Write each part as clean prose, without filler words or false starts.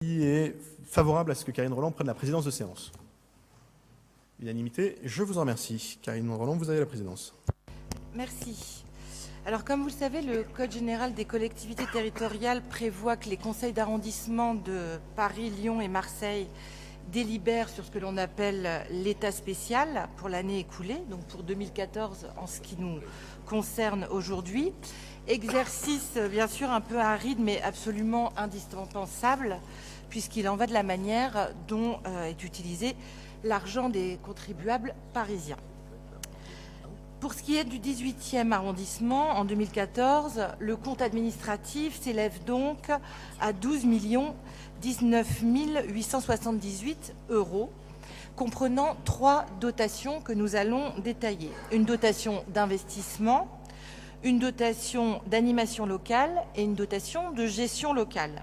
Qui est favorable à ce que Karine Roland prenne la présidence de séance? Unanimité, je vous en remercie. Karine Roland, vous avez la présidence. Merci. Alors, comme vous le savez, le Code général des collectivités territoriales prévoit que les conseils d'arrondissement de Paris, Lyon et Marseille délibèrent sur ce que l'on appelle l'état spécial pour l'année écoulée, donc pour 2014 en ce qui nous concerne aujourd'hui. Exercice bien sûr un peu aride mais absolument indispensable puisqu'il en va de la manière dont est utilisé l'argent des contribuables parisiens. Pour ce qui est du 18e arrondissement, en 2014, le compte administratif s'élève donc à 12 19 878 €, comprenant 3 dotations que nous allons détailler. Une dotation d'investissement, une dotation d'animation locale et une dotation de gestion locale.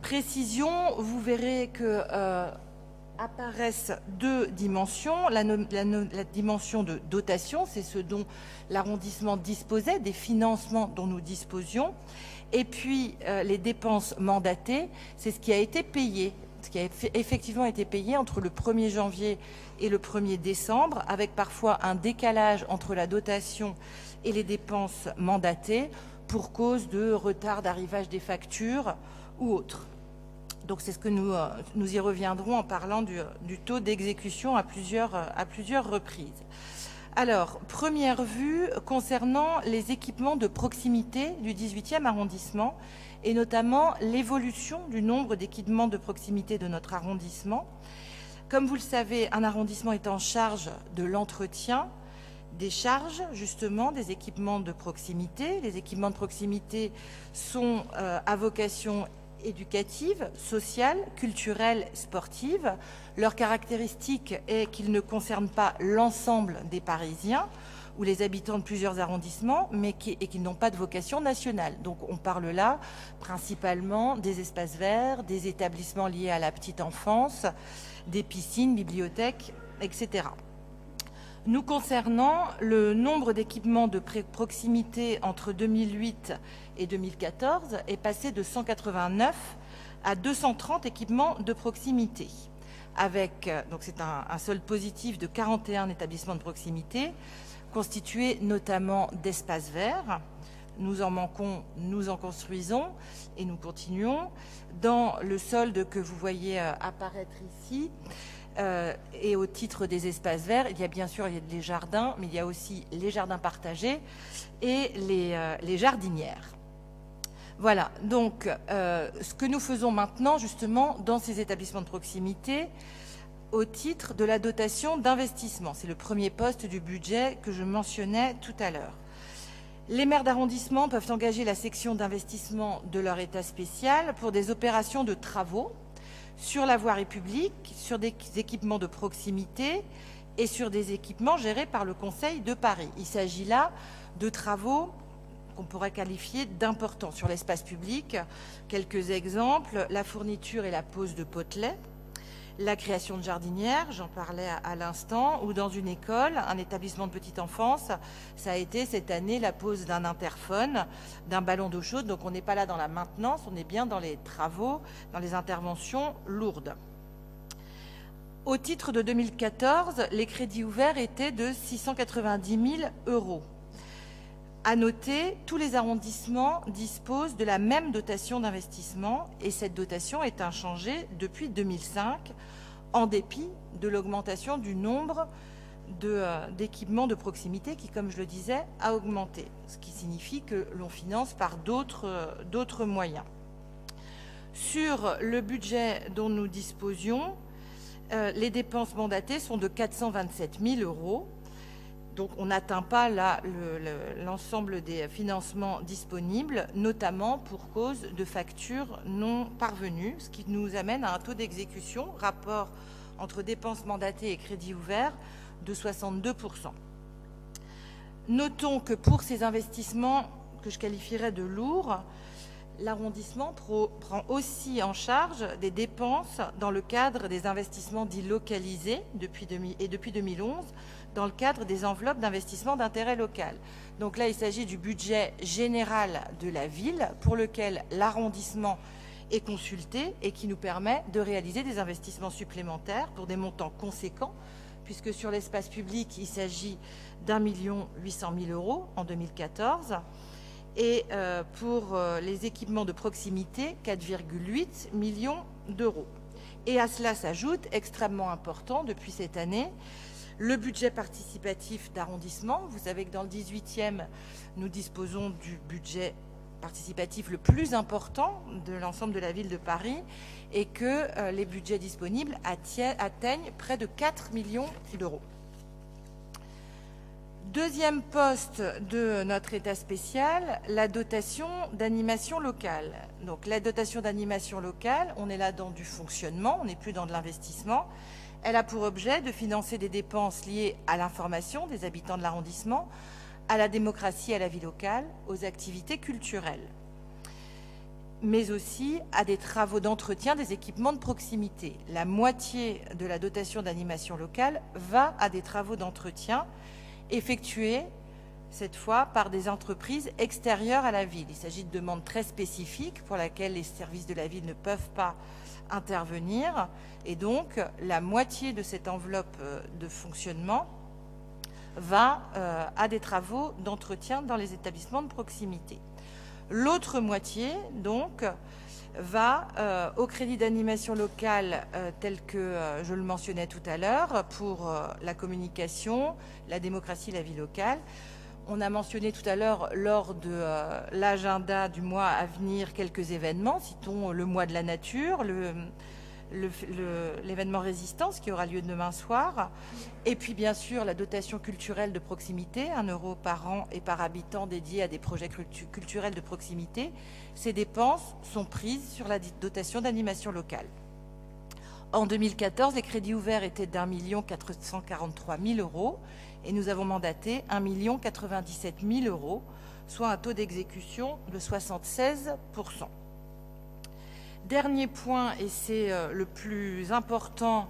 Précision, vous verrez que apparaissent 2 dimensions. La dimension de dotation, c'est ce dont l'arrondissement disposait, des financements dont nous disposions. Et puis les dépenses mandatées, c'est ce qui a été payé, ce qui a effectivement été payé entre le 1er janvier et le 1er décembre, avec parfois un décalage entre la dotation et les dépenses mandatées pour cause de retard d'arrivage des factures ou autres. Donc c'est ce que nous y reviendrons en parlant du taux d'exécution à plusieurs reprises. Alors, première vue concernant les équipements de proximité du 18e arrondissement et notamment l'évolution du nombre d'équipements de proximité de notre arrondissement. Comme vous le savez, un arrondissement est en charge de l'entretien, des charges justement des équipements de proximité. Les équipements de proximité sont à vocation éducative, sociale, culturelle, sportive. Leur caractéristique est qu'ils ne concernent pas l'ensemble des Parisiens ou les habitants de plusieurs arrondissements, mais qu'ils n'ont pas de vocation nationale. Donc on parle là principalement des espaces verts, des établissements liés à la petite enfance, des piscines, bibliothèques, etc. Nous concernant, le nombre d'équipements de proximité entre 2008 et 2014 est passé de 189 à 230 équipements de proximité, avec, donc c'est un solde positif de 41 établissements de proximité, constitués notamment d'espaces verts. Nous en manquons, nous en construisons et nous continuons. Dans le solde que vous voyez apparaître ici, et au titre des espaces verts, il y a bien sûr les jardins, mais il y a aussi les jardins partagés et les jardinières. Voilà, donc ce que nous faisons maintenant justement dans ces établissements de proximité au titre de la dotation d'investissement. C'est le premier poste du budget que je mentionnais tout à l'heure. Les maires d'arrondissement peuvent engager la section d'investissement de leur état spécial pour des opérations de travaux sur la voirie publique, sur des équipements de proximité et sur des équipements gérés par le Conseil de Paris. Il s'agit là de travaux qu'on pourrait qualifier d'importants sur l'espace public. Quelques exemples, la fourniture et la pose de potelets, la création de jardinières, j'en parlais à l'instant, ou dans une école, un établissement de petite enfance, ça a été cette année la pose d'un interphone, d'un ballon d'eau chaude. Donc on n'est pas là dans la maintenance, on est bien dans les travaux, dans les interventions lourdes. Au titre de 2014, les crédits ouverts étaient de 690 000 €. À noter, tous les arrondissements disposent de la même dotation d'investissement et cette dotation est inchangée depuis 2005, en dépit de l'augmentation du nombre d'équipements de proximité qui, comme je le disais, a augmenté, ce qui signifie que l'on finance par d'autres moyens. Sur le budget dont nous disposions, les dépenses mandatées sont de 427 000 €. Donc on n'atteint pas l'ensemble des financements disponibles, notamment pour cause de factures non parvenues, ce qui nous amène à un taux d'exécution, rapport entre dépenses mandatées et crédits ouverts, de 62%. Notons que pour ces investissements que je qualifierais de lourds, l'arrondissement prend aussi en charge des dépenses dans le cadre des investissements dits localisés depuis 2011, dans le cadre des enveloppes d'investissement d'intérêt local. Donc là, il s'agit du budget général de la ville pour lequel l'arrondissement est consulté et qui nous permet de réaliser des investissements supplémentaires pour des montants conséquents, puisque sur l'espace public, il s'agit d'1,8 million en 2014, et pour les équipements de proximité, 4,8 millions d'euros. Et à cela s'ajoute, extrêmement important depuis cette année, le budget participatif d'arrondissement. Vous savez que dans le 18e, nous disposons du budget participatif le plus important de l'ensemble de la ville de Paris et que les budgets disponibles atteignent près de 4 millions d'euros. Deuxième poste de notre état spécial, la dotation d'animation locale. Donc la dotation d'animation locale, on est là dans du fonctionnement, on n'est plus dans de l'investissement. Elle a pour objet de financer des dépenses liées à l'information des habitants de l'arrondissement, à la démocratie, à la vie locale, aux activités culturelles, mais aussi à des travaux d'entretien des équipements de proximité. La moitié de la dotation d'animation locale va à des travaux d'entretien effectués, cette fois, par des entreprises extérieures à la ville. Il s'agit de demandes très spécifiques pour lesquelles les services de la ville ne peuvent pas intervenir. Et donc, la moitié de cette enveloppe de fonctionnement va à des travaux d'entretien dans les établissements de proximité. L'autre moitié, donc, va au crédit d'animation locale tel que je le mentionnais tout à l'heure pour la communication, la démocratie, la vie locale. On a mentionné tout à l'heure lors de l'agenda du mois à venir quelques événements, citons le mois de la nature, l'événement Résistance qui aura lieu demain soir, et puis bien sûr la dotation culturelle de proximité, 1 € par an et par habitant dédié à des projets culturels de proximité. Ces dépenses sont prises sur la dotation d'animation locale. En 2014, les crédits ouverts étaient d'1,443 million € et nous avons mandaté 1,097 million €, soit un taux d'exécution de 76%. Dernier point, et c'est le plus important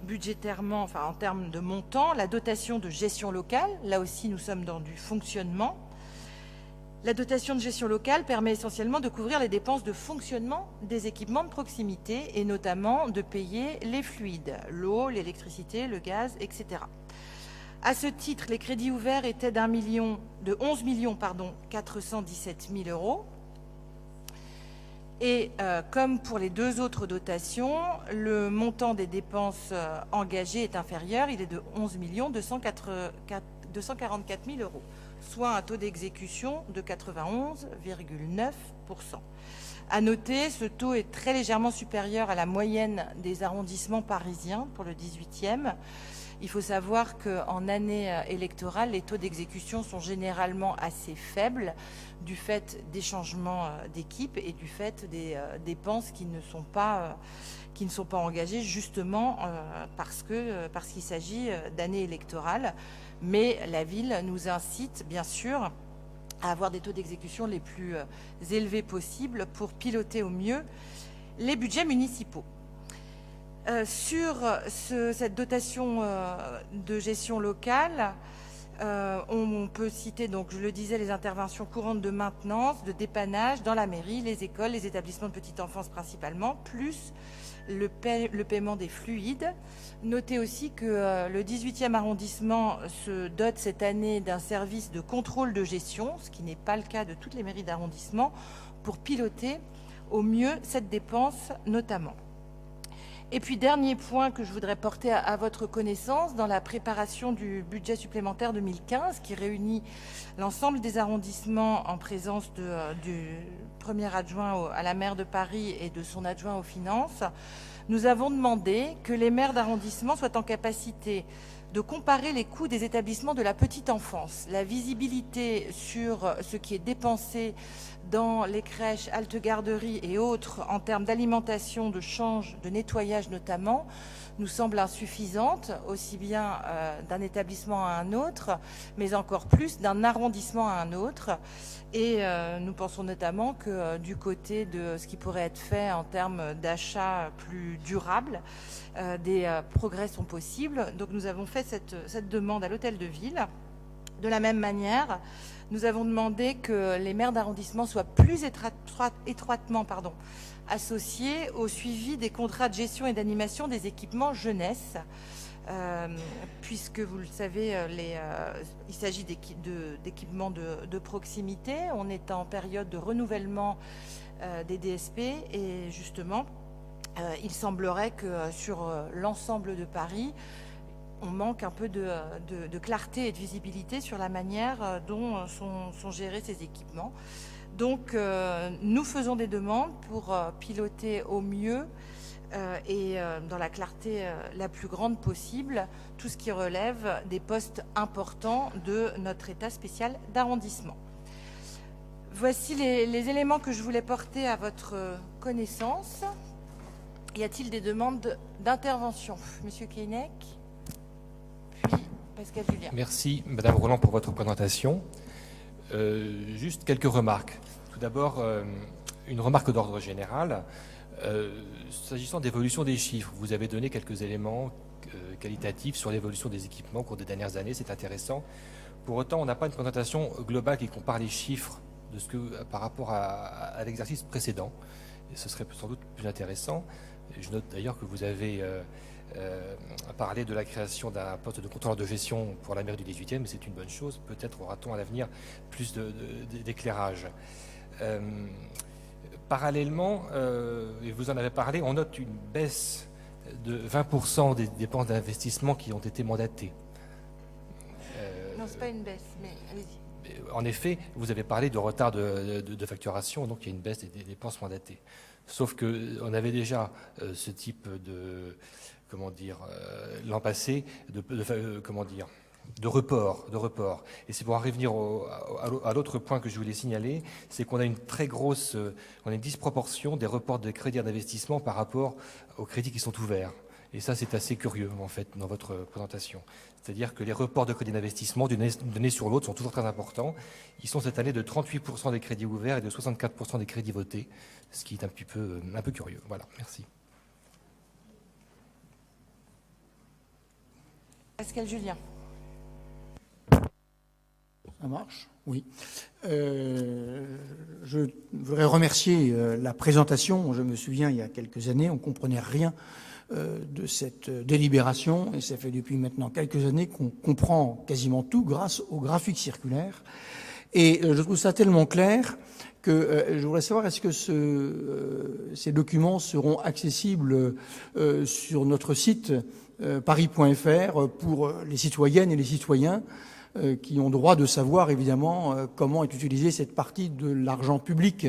budgétairement, enfin en termes de montant, la dotation de gestion locale. Là aussi, nous sommes dans du fonctionnement. La dotation de gestion locale permet essentiellement de couvrir les dépenses de fonctionnement des équipements de proximité et notamment de payer les fluides, l'eau, l'électricité, le gaz, etc. À ce titre, les crédits ouverts étaient de 11,417 million €. Et comme pour les deux autres dotations, le montant des dépenses engagées est inférieur, il est de 11,244 million €, soit un taux d'exécution de 91,9%. À noter, ce taux est très légèrement supérieur à la moyenne des arrondissements parisiens pour le 18e. Il faut savoir qu'en année électorale, les taux d'exécution sont généralement assez faibles du fait des changements d'équipe et du fait des dépenses qui ne sont pas engagées justement parce qu'il s'agit d'année électorale. Mais la ville nous incite bien sûr à avoir des taux d'exécution les plus élevés possibles pour piloter au mieux les budgets municipaux. Sur cette dotation de gestion locale, on peut citer, donc je le disais, les interventions courantes de maintenance, de dépannage dans la mairie, les écoles, les établissements de petite enfance principalement, plus le paiement des fluides. Notez aussi que le 18e arrondissement se dote cette année d'un service de contrôle de gestion, ce qui n'est pas le cas de toutes les mairies d'arrondissement, pour piloter au mieux cette dépense notamment. Et puis, dernier point que je voudrais porter à votre connaissance, dans la préparation du budget supplémentaire 2015, qui réunit l'ensemble des arrondissements en présence du premier adjoint à la maire de Paris et de son adjoint aux finances, nous avons demandé que les maires d'arrondissement soient en capacité de comparer les coûts des établissements de la petite enfance, la visibilité sur ce qui est dépensé dans les crèches, haltes-garderies et autres en termes d'alimentation, de change, de nettoyage notamment, nous semble insuffisante, aussi bien d'un établissement à un autre, mais encore plus d'un arrondissement à un autre. Et nous pensons notamment que du côté de ce qui pourrait être fait en termes d'achat plus durable, des progrès sont possibles. Donc nous avons fait cette demande à l'hôtel de ville De la même manière, nous avons demandé que les maires d'arrondissement soient plus étroitement associés au suivi des contrats de gestion et d'animation des équipements jeunesse, puisque vous le savez, il s'agit d'équipements de proximité. On est en période de renouvellement des DSP et justement, il semblerait que sur l'ensemble de Paris, on manque un peu de clarté et de visibilité sur la manière dont sont gérés ces équipements. Donc, nous faisons des demandes pour piloter au mieux et dans la clarté la plus grande possible tout ce qui relève des postes importants de notre état spécial d'arrondissement. Voici les éléments que je voulais porter à votre connaissance. Y a-t-il des demandes d'intervention? Monsieur Keinec, puis Pascal Julien. Merci, Madame Roland, pour votre présentation. Juste quelques remarques. Tout d'abord, une remarque d'ordre général. S'agissant d'évolution des chiffres, vous avez donné quelques éléments qualitatifs sur l'évolution des équipements au cours des dernières années, c'est intéressant. Pour autant, on n'a pas une présentation globale qui compare les chiffres de par rapport à l'exercice précédent. Et ce serait sans doute plus intéressant. Je note d'ailleurs que vous avez parlé de la création d'un poste de contrôleur de gestion pour la mairie du 18e, mais c'est une bonne chose. Peut-être aura-t-on à l'avenir plus d'éclairage. Parallèlement, et vous en avez parlé, on note une baisse de 20% des dépenses d'investissement qui ont été mandatées. Non, ce n'est pas une baisse, mais allez-y. En effet, vous avez parlé de retard de facturation, donc il y a une baisse des dépenses mandatées. Sauf qu'on avait déjà ce type de, l'an passé, de report. Et c'est pour en revenir à l'autre point que je voulais signaler, c'est qu'on a une une disproportion des reports de crédits d'investissement par rapport aux crédits qui sont ouverts. Et ça, c'est assez curieux, en fait, dans votre présentation. C'est-à-dire que les reports de crédits d'investissement d'une année sur l'autre sont toujours très importants. Ils sont cette année de 38% des crédits ouverts et de 64% des crédits votés, ce qui est un peu curieux. Voilà, merci. Pascal Julien. Ça marche? Oui. Je voudrais remercier la présentation. Je me souviens, il y a quelques années, on ne comprenait rien de cette délibération, et ça fait depuis maintenant quelques années qu'on comprend quasiment tout grâce au graphique circulaire. Et je trouve ça tellement clair que je voudrais savoir, est-ce que ces documents seront accessibles sur notre site paris.fr pour les citoyennes et les citoyens qui ont droit de savoir évidemment comment est utilisée cette partie de l'argent public,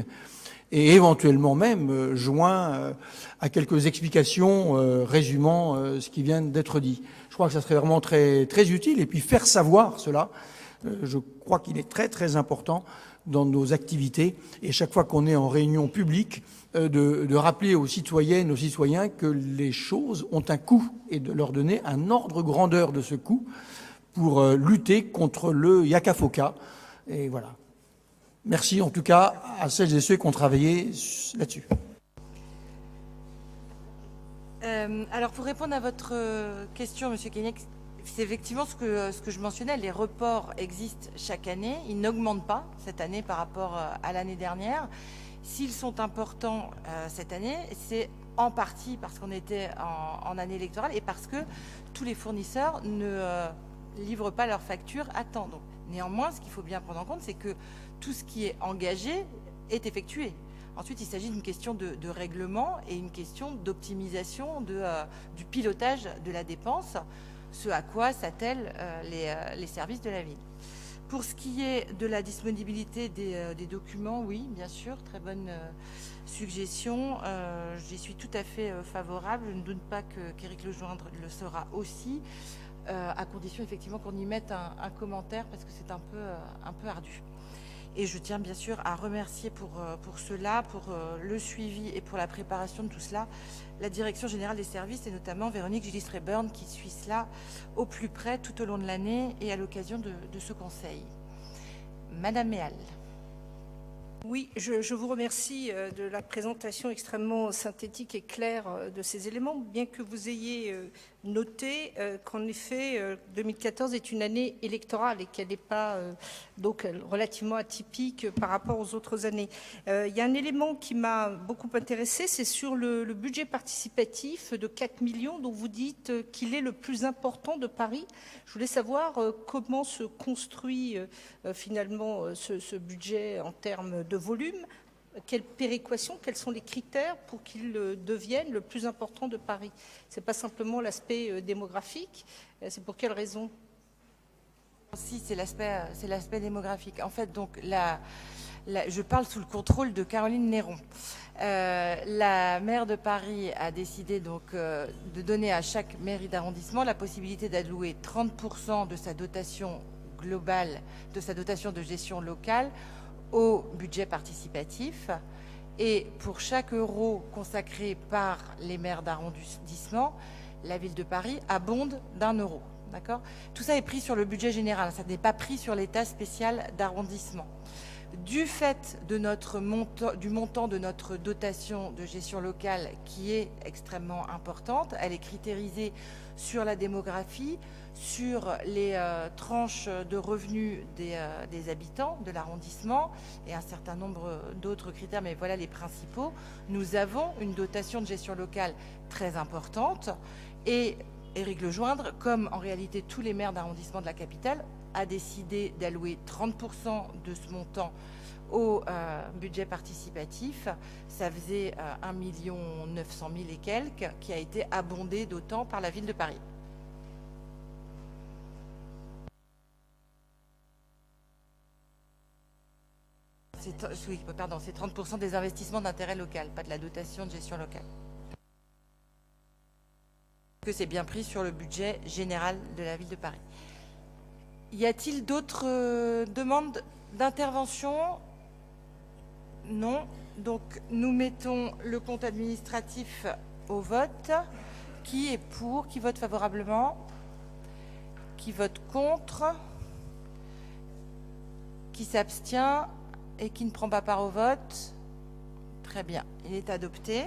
et éventuellement même joint à quelques explications résumant ce qui vient d'être dit. Je crois que ça serait vraiment très, très utile, et puis faire savoir cela, je crois qu'il est très très important dans nos activités, et chaque fois qu'on est en réunion publique, de rappeler aux citoyennes, aux citoyens que les choses ont un coût, et de leur donner un ordre grandeur de ce coût pour lutter contre le yaka-foka. Et voilà. Merci en tout cas à celles et ceux qui ont travaillé là-dessus. Alors pour répondre à votre question, Monsieur Keinec, c'est effectivement ce que je mentionnais, les reports existent chaque année, ils n'augmentent pas cette année par rapport à l'année dernière. S'ils sont importants cette année, c'est en partie parce qu'on était en année électorale et parce que tous les fournisseurs ne livrent pas leurs factures à temps. Donc, néanmoins, ce qu'il faut bien prendre en compte, c'est que tout ce qui est engagé est effectué. Ensuite, il s'agit d'une question de règlement et une question d'optimisation du pilotage de la dépense, ce à quoi s'attellent les services de la ville. Pour ce qui est de la disponibilité des documents, oui, bien sûr, très bonne suggestion. J'y suis tout à fait favorable. Je ne doute pas qu'Éric Lejoindre le sera aussi, à condition effectivement qu'on y mette un commentaire, parce que c'est un peu ardu. Et je tiens bien sûr à remercier pour cela, pour le suivi et pour la préparation de tout cela, la Direction Générale des Services, et notamment Véronique Gillis-Rayburn, qui suit cela au plus près tout au long de l'année et à l'occasion de ce conseil. Madame Méal. Oui, je vous remercie de la présentation extrêmement synthétique et claire de ces éléments, bien que vous ayez noté qu'en effet 2014 est une année électorale et qu'elle n'est pas donc relativement atypique par rapport aux autres années. Il y a un élément qui m'a beaucoup intéressé, c'est sur le budget participatif de 4 millions dont vous dites qu'il est le plus important de Paris. Je voulais savoir comment se construit finalement ce budget en termes de volume, quelle péréquation, quels sont les critères pour qu'il devienne le plus important de Paris. Ce n'est pas simplement l'aspect démographique, c'est pour quelle raison? Si, c'est l'aspect démographique. En fait, donc, je parle sous le contrôle de Caroline Néron. La maire de Paris a décidé donc de donner à chaque mairie d'arrondissement la possibilité d'allouer 30% de sa dotation globale, de sa dotation de gestion locale au budget participatif. Et pour chaque euro consacré par les maires d'arrondissement, la ville de Paris abonde d'1 euro. D'accord ? Tout ça est pris sur le budget général, ça n'est pas pris sur l'état spécial d'arrondissement. Du fait de du montant de notre dotation de gestion locale qui est extrêmement importante, elle est critéririsée sur la démographie, sur les tranches de revenus des habitants de l'arrondissement et un certain nombre d'autres critères, mais voilà les principaux. Nous avons une dotation de gestion locale très importante et Éric Lejoindre, comme en réalité tous les maires d'arrondissement de la capitale, a décidé d'allouer 30% de ce montant au budget participatif. Ça faisait 1 900 000 et quelques, qui a été abondé d'autant par la ville de Paris. C'est 30% des investissements d'intérêt local, pas de la dotation de gestion locale. Que c'est bien pris sur le budget général de la ville de Paris. Y a-t-il d'autres demandes d'intervention? Non. Donc nous mettons le compte administratif au vote. Qui est pour? Qui vote favorablement? Qui vote contre? Qui s'abstient et qui ne prend pas part au vote? Très bien, il est adopté.